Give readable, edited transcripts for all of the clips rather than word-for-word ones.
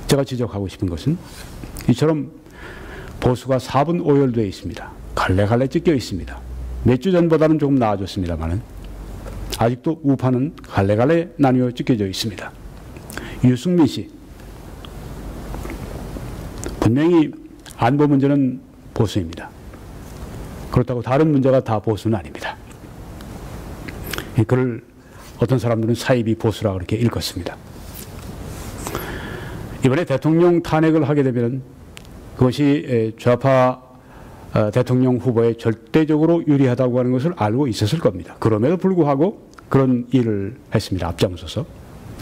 제가 지적하고 싶은 것은 이처럼 보수가 4분 오열되어 있습니다. 갈래갈래 찢겨 있습니다. 몇 주 전보다는 조금 나아졌습니다만 아직도 우파는 갈래갈래 나뉘어 찢겨져 있습니다. 유승민 씨, 분명히 안보 문제는 보수입니다. 그렇다고 다른 문제가 다 보수는 아닙니다. 그걸 어떤 사람들은 사이비 보수라 그렇게 읽었습니다. 이번에 대통령 탄핵을 하게 되면 그것이 좌파 대통령 후보에 절대적으로 유리하다고 하는 것을 알고 있었을 겁니다. 그럼에도 불구하고 그런 일을 했습니다. 앞장서서.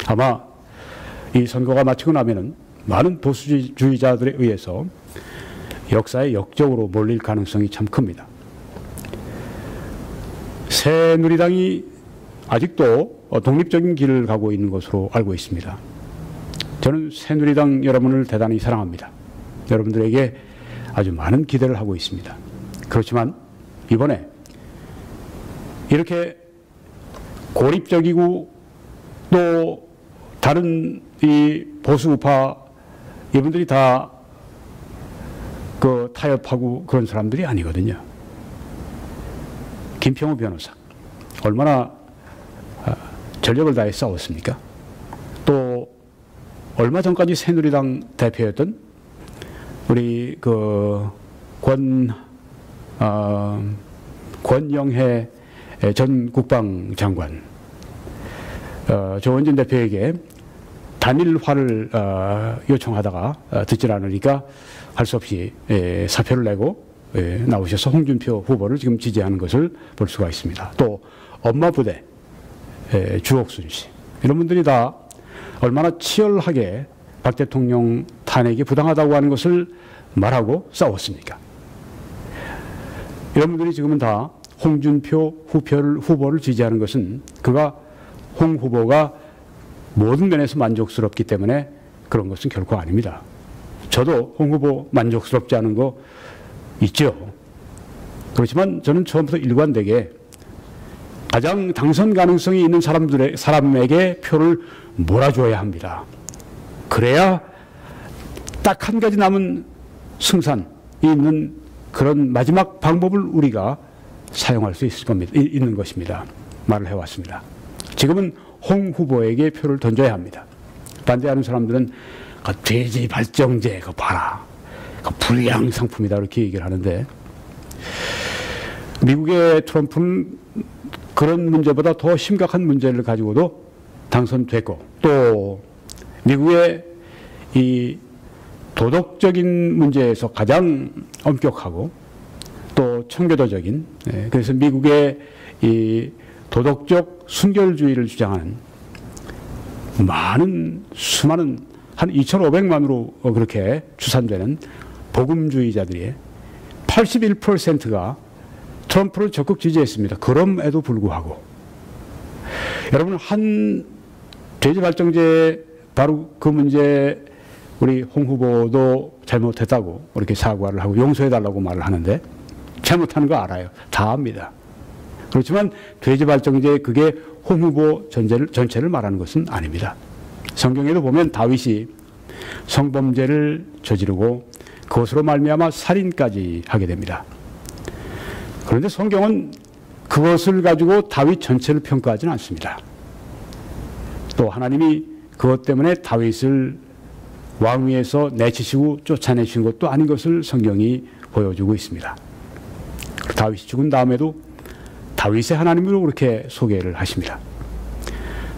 아마 이 선거가 마치고 나면은 많은 보수주의자들에 의해서 역사에 역적으로 몰릴 가능성이 참 큽니다. 새누리당이 아직도 독립적인 길을 가고 있는 것으로 알고 있습니다. 저는 새누리당 여러분을 대단히 사랑합니다. 여러분들에게 아주 많은 기대를 하고 있습니다. 그렇지만 이번에 이렇게 고립적이고 또 다른 이 보수우파 이분들이 다 그 타협하고 그런 사람들이 아니거든요. 김평우 변호사 얼마나 전력을 다해 싸웠습니까? 또 얼마 전까지 새누리당 대표였던 우리 그 권영해 전 국방장관 조원진 대표에게 단일화를 요청하다가 듣질 않으니까 할 수 없이 사표를 내고 나오셔서 홍준표 후보를 지금 지지하는 것을 볼 수가 있습니다. 또 엄마 부대 주옥순 씨 이런 분들이 다 얼마나 치열하게 박 대통령 탄핵이 부당하다고 하는 것을 말하고 싸웠습니까? 이런 분들이 지금은 다 홍준표 후보를 지지하는 것은 홍 후보가 모든 면에서 만족스럽기 때문에 그런 것은 결코 아닙니다. 저도 홍 후보 만족스럽지 않은 거 있죠. 그렇지만 저는 처음부터 일관되게 가장 당선 가능성이 있는 사람에게 표를 몰아줘야 합니다. 그래야 딱 한 가지 남은 승산이 있는 그런 마지막 방법을 우리가 사용할 수 있는 것입니다. 말을 해왔습니다. 지금은 홍 후보에게 표를 던져야 합니다. 반대하는 사람들은 그 돼지 발정제 그거 봐라. 그 불량 상품이다 이렇게 얘기를 하는데 미국의 트럼프는 그런 문제보다 더 심각한 문제를 가지고도 당선됐고 또 미국의 이 도덕적인 문제에서 가장 엄격하고 또 청교도적인 그래서 미국의 이 도덕적 순결주의를 주장하는 수많은 한 2,500만으로 그렇게 추산되는 복음주의자들의 81%가 트럼프를 적극 지지했습니다. 그럼에도 불구하고 여러분 한 돼지발정제 바로 그 문제 우리 홍 후보도 잘못했다고 이렇게 사과를 하고 용서해달라고 말을 하는데 잘못하는 거 알아요. 다 압니다. 그렇지만 돼지발정제 그게 홍 후보 전체를 말하는 것은 아닙니다. 성경에도 보면 다윗이 성범죄를 저지르고 그것으로 말미암아 살인까지 하게 됩니다. 그런데 성경은 그것을 가지고 다윗 전체를 평가하지는 않습니다. 또 하나님이 그것 때문에 다윗을 왕위에서 내치시고 쫓아내신 것도 아닌 것을 성경이 보여주고 있습니다. 다윗이 죽은 다음에도 다윗의 하나님으로 그렇게 소개를 하십니다.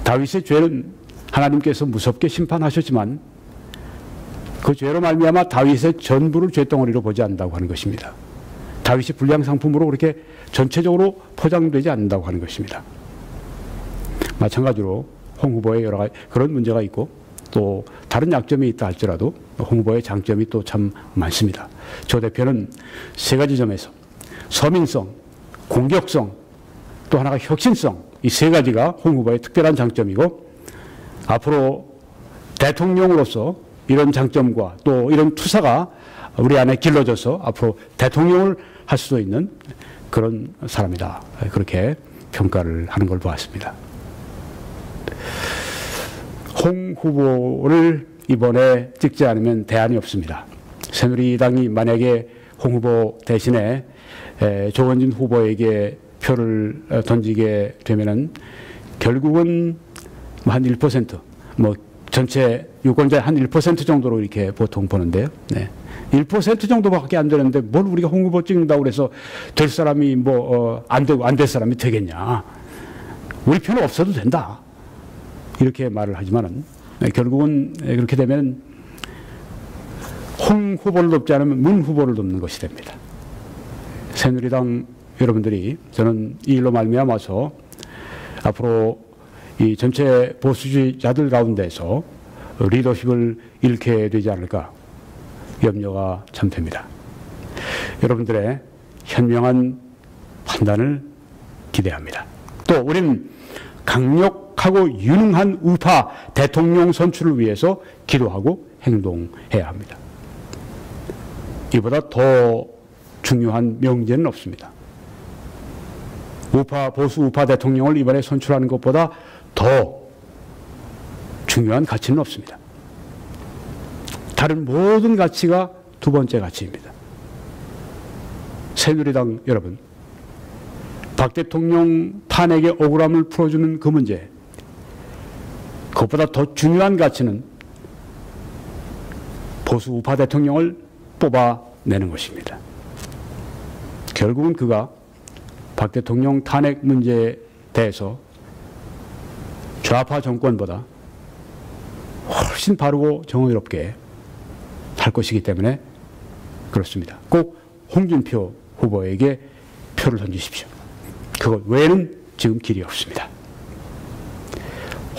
다윗의 죄는 하나님께서 무섭게 심판하셨지만 그 죄로 말미암아 다윗의 전부를 죄덩어리로 보지 않는다고 하는 것입니다. 다윗이 불량 상품으로 그렇게 전체적으로 포장되지 않는다고 하는 것입니다. 마찬가지로 홍 후보의 여러 가지 그런 문제가 있고 또 다른 약점이 있다 할지라도 홍 후보의 장점이 또 참 많습니다. 조 대표는 세 가지 점에서 서민성, 공격성, 또 하나가 혁신성 이 세 가지가 홍 후보의 특별한 장점이고 앞으로 대통령으로서 이런 장점과 또 이런 투사가 우리 안에 길러져서 앞으로 대통령을 할 수도 있는 그런 사람이다. 그렇게 평가를 하는 걸 보았습니다. 홍 후보를 이번에 찍지 않으면 대안이 없습니다. 새누리당이 만약에 홍 후보 대신에 조원진 후보에게 표를 던지게 되면은 결국은 한 1%, 뭐 전체 유권자의 한 1% 정도로 이렇게 보통 보는데요. 네. 1% 정도밖에 안 되는데 뭘 우리가 홍 후보 찍는다고 그래서 될 사람이 뭐 안 되고 안 될 사람이 되겠냐. 우리 표는 없어도 된다. 이렇게 말을 하지만은 결국은 그렇게 되면 홍 후보를 돕지 않으면 문 후보를 돕는 것이 됩니다. 새누리당 여러분들이 저는 이 일로 말미암아서 앞으로 이 전체 보수주의자들 가운데서 리더십을 잃게 되지 않을까 염려가 참 됩니다. 여러분들의 현명한 판단을 기대합니다. 또 우리는 강력하고 유능한 우파 대통령 선출을 위해서 기도하고 행동해야 합니다. 이보다 더 중요한 명제는 없습니다. 보수 우파 대통령을 이번에 선출하는 것보다 더 중요한 가치는 없습니다. 다른 모든 가치가 두 번째 가치입니다. 새누리당 여러분, 박 대통령 탄핵의 억울함을 풀어주는 그 문제, 그것보다 더 중요한 가치는 보수 우파 대통령을 뽑아내는 것입니다. 결국은 그가 박 대통령 탄핵 문제에 대해서 좌파 정권보다 훨씬 바르고 정의롭게 할 것이기 때문에 그렇습니다. 꼭 홍준표 후보에게 표를 던지십시오. 그것 외에는 지금 길이 없습니다.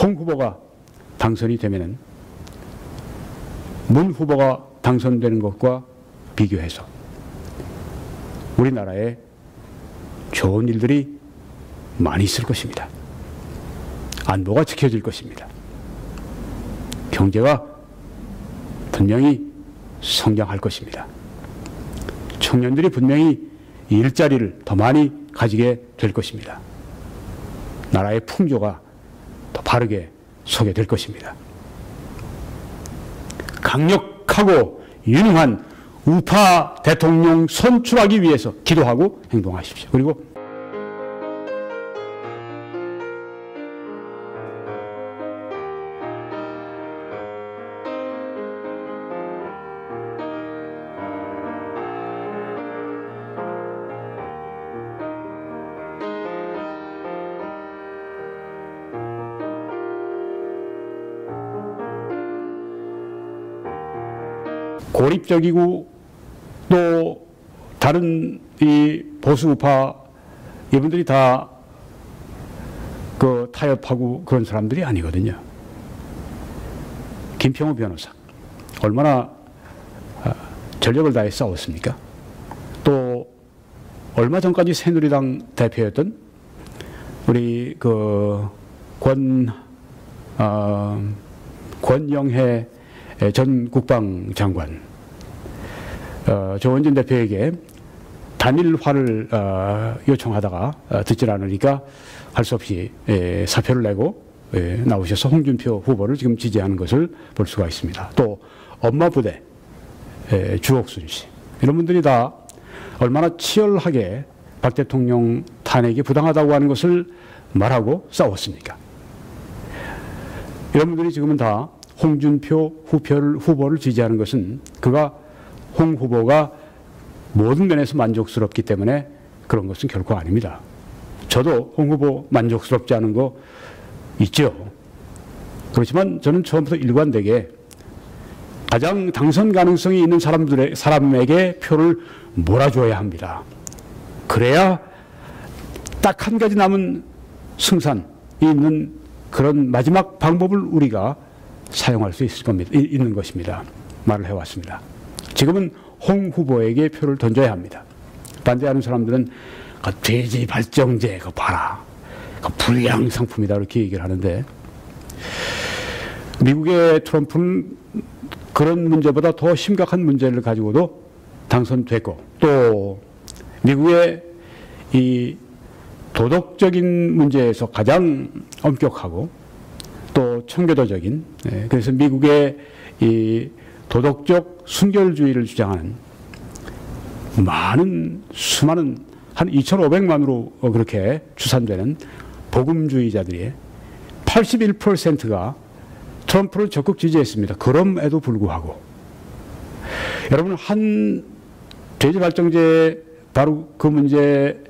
홍 후보가 당선이 되면은 문 후보가 당선되는 것과 비교해서 우리나라에 좋은 일들이 많이 있을 것입니다. 안보가 지켜질 것입니다. 경제가 분명히 성장할 것입니다. 청년들이 분명히 일자리를 더 많이 가지게 될 것입니다. 나라의 풍조가 더 바르게 서게 될 것입니다. 강력하고 유능한 우파 대통령 선출하기 위해서 기도하고 행동하십시오. 그리고 고립적이고 또 다른 이 보수 우파 이분들이 다 그 타협하고 그런 사람들이 아니거든요. 김평호 변호사 얼마나 전력을 다해 싸웠습니까? 또 얼마 전까지 새누리당 대표였던 우리 그 권영해 전 국방장관 조원진 대표에게 단일화를 요청하다가 듣질 않으니까 할 수 없이 사표를 내고 나오셔서 홍준표 후보를 지금 지지하는 것을 볼 수가 있습니다. 또 엄마 부대 주옥순 씨 이런 분들이 다 얼마나 치열하게 박 대통령 탄핵이 부당하다고 하는 것을 말하고 싸웠습니까? 이런 분들이 지금은 다 홍준표 후보를 지지하는 것은 그가 홍 후보가 모든 면에서 만족스럽기 때문에 그런 것은 결코 아닙니다. 저도 홍 후보 만족스럽지 않은 거 있죠. 그렇지만 저는 처음부터 일관되게 가장 당선 가능성이 있는 사람에게 표를 몰아줘야 합니다. 그래야 딱 한 가지 남은 승산이 있는 그런 마지막 방법을 우리가 사용할 수 있는 것입니다. 말을 해왔습니다. 지금은 홍 후보에게 표를 던져야 합니다. 반대하는 사람들은 돼지 발정제 그거 봐라. 그 불량 상품이다 이렇게 얘기를 하는데 미국의 트럼프는 그런 문제보다 더 심각한 문제를 가지고도 당선됐고 또 미국의 이 도덕적인 문제에서 가장 엄격하고 또 청교도적인 그래서 미국의 이 도덕적 순결주의를 주장하는 수많은 한 2,500만으로 그렇게 추산되는 복음주의자들이 81%가 트럼프를 적극 지지했습니다. 그럼에도 불구하고 여러분, 한 돼지발정제 바로 그 문제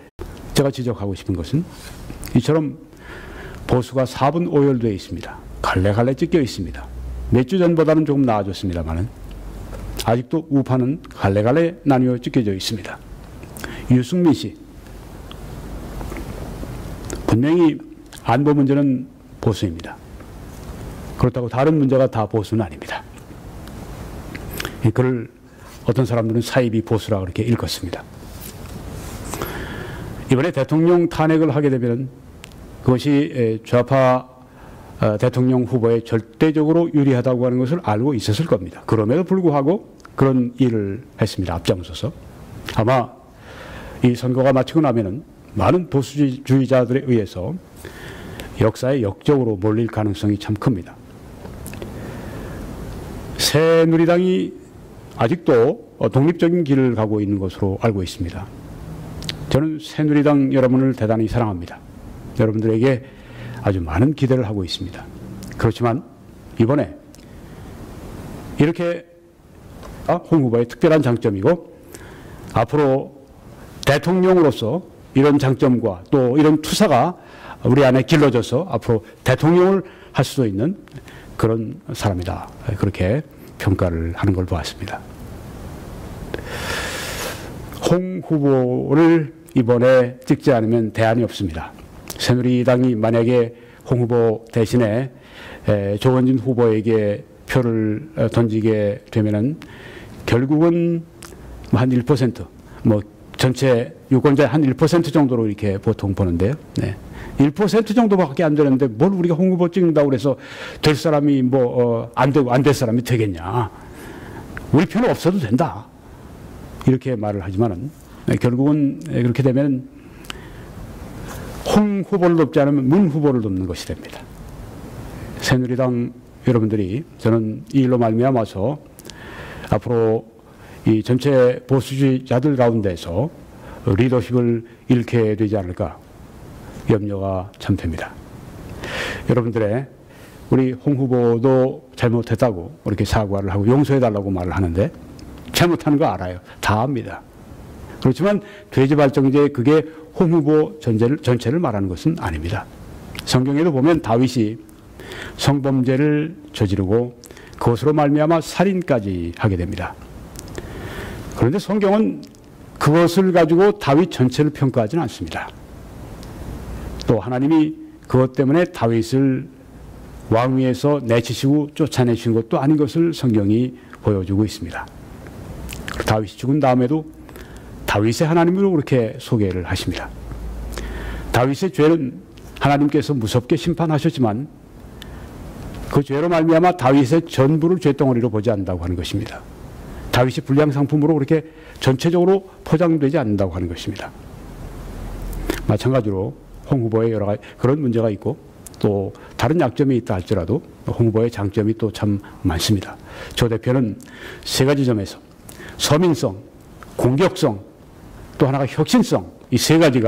제가 지적하고 싶은 것은 이처럼 보수가 4분 오열되어 있습니다. 갈래갈래 찢겨 있습니다. 몇 주 전보다는 조금 나아졌습니다만 아직도 우파는 갈래갈래 나뉘어 찢겨져 있습니다. 유승민 씨, 분명히 안보 문제는 보수입니다. 그렇다고 다른 문제가 다 보수는 아닙니다. 이 글을 어떤 사람들은 사이비 보수라고 그렇게 읽었습니다. 이번에 대통령 탄핵을 하게 되면 그것이 좌파 대통령 후보에 절대적으로 유리하다고 하는 것을 알고 있었을 겁니다. 그럼에도 불구하고 그런 일을 했습니다. 앞장서서. 아마 이 선거가 마치고 나면은 많은 보수주의자들에 의해서 역사의 역적으로 몰릴 가능성이 참 큽니다. 새누리당이 아직도 독립적인 길을 가고 있는 것으로 알고 있습니다. 저는 새누리당 여러분을 대단히 사랑합니다. 여러분들에게 아주 많은 기대를 하고 있습니다. 그렇지만 이번에 이렇게 홍 후보의 특별한 장점이고 앞으로 대통령으로서 이런 장점과 또 이런 투사가 우리 안에 길러져서 앞으로 대통령을 할 수도 있는 그런 사람이다. 그렇게 평가를 하는 걸 보았습니다. 홍 후보를 이번에 찍지 않으면 대안이 없습니다. 새누리당이 만약에 홍 후보 대신에 조원진 후보에게 표를 던지게 되면은 결국은 한 1%, 전체 유권자의 한 1% 정도로 이렇게 보통 보는데요. 네. 1% 정도밖에 안 되는데 뭘 우리가 홍 후보 찍는다고 그래서 될 사람이 안 되고 안 될 사람이 되겠냐. 우리 표는 없어도 된다. 이렇게 말을 하지만은 결국은 그렇게 되면 홍 후보를 돕지 않으면 문 후보를 돕는 것이 됩니다. 새누리당 여러분들이 저는 이 일로 말미암아서 앞으로 이 전체 보수주의자들 가운데서 리더십을 잃게 되지 않을까 염려가 참 됩니다. 여러분들의 우리 홍 후보도 잘못했다고 이렇게 사과를 하고 용서해달라고 말을 하는데 잘못하는 거 알아요. 다 압니다. 그렇지만 돼지발정제 그게 홍 후보 전체를 말하는 것은 아닙니다. 성경에도 보면 다윗이 성범죄를 저지르고 그것으로 말미암아 살인까지 하게 됩니다. 그런데 성경은 그것을 가지고 다윗 전체를 평가하지는 않습니다. 또 하나님이 그것 때문에 다윗을 왕위에서 내치시고 쫓아내신 것도 아닌 것을 성경이 보여주고 있습니다. 다윗이 죽은 다음에도 다윗의 하나님으로 그렇게 소개를 하십니다. 다윗의 죄는 하나님께서 무섭게 심판하셨지만 그 죄로 말미암아 다윗의 전부를 죄덩어리로 보지 않는다고 하는 것입니다. 다윗이 불량 상품으로 그렇게 전체적으로 포장되지 않는다고 하는 것입니다. 마찬가지로 홍 후보의 여러 가지 그런 문제가 있고 또 다른 약점이 있다 할지라도 홍 후보의 장점이 또 참 많습니다. 조 대표는 세 가지 점에서 서민성, 공격성, 또 하나가 혁신성 이 세 가지가